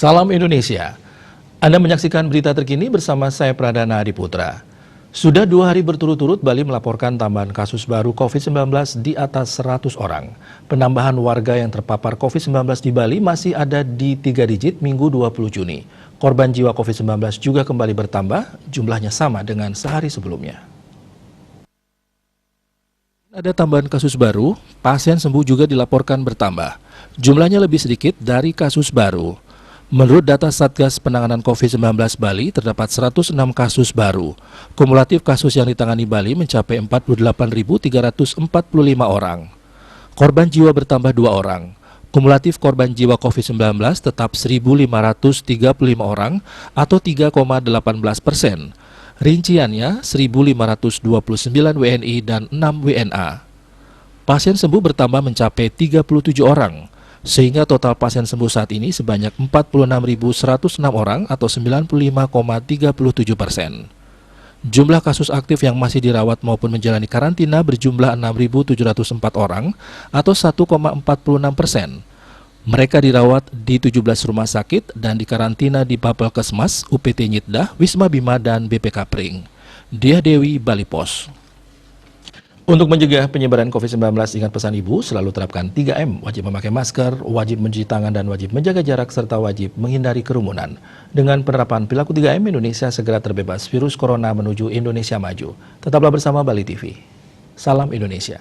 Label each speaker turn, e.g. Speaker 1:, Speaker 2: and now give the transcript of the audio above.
Speaker 1: Salam Indonesia. Anda menyaksikan berita terkini bersama saya Pradana Adiputra. Sudah 2 hari berturut-turut Bali melaporkan tambahan kasus baru COVID-19 di atas 100 orang. Penambahan warga yang terpapar COVID-19 di Bali masih ada di 3 digit Minggu 20 Juni. Korban jiwa COVID-19 juga kembali bertambah, jumlahnya sama dengan sehari sebelumnya. Ada tambahan kasus baru, pasien sembuh juga dilaporkan bertambah. Jumlahnya lebih sedikit dari kasus baru. Menurut data Satgas Penanganan COVID-19 Bali, terdapat 106 kasus baru. Kumulatif kasus yang ditangani Bali mencapai 48.345 orang. Korban jiwa bertambah 2 orang. Kumulatif korban jiwa COVID-19 tetap 1.535 orang atau 3,18%. Rinciannya 1.529 WNI dan 6 WNA. Pasien sembuh bertambah mencapai 37 orang. Sehingga total pasien sembuh saat ini sebanyak 46.106 orang atau 95,37%. Jumlah kasus aktif yang masih dirawat maupun menjalani karantina berjumlah 6.704 orang atau 1,46%. Mereka dirawat di 17 rumah sakit dan dikarantina di Bapelkesmas, UPT Nyitdah, Wisma Bima, dan BPK Pring. Diah Dewi, Bali Pos. Untuk mencegah penyebaran COVID-19, ingat pesan Ibu, selalu terapkan 3M, wajib memakai masker, wajib mencuci tangan, dan wajib menjaga jarak, serta wajib menghindari kerumunan. Dengan penerapan perilaku 3M, Indonesia segera terbebas virus corona menuju Indonesia maju. Tetaplah bersama Bali TV. Salam Indonesia.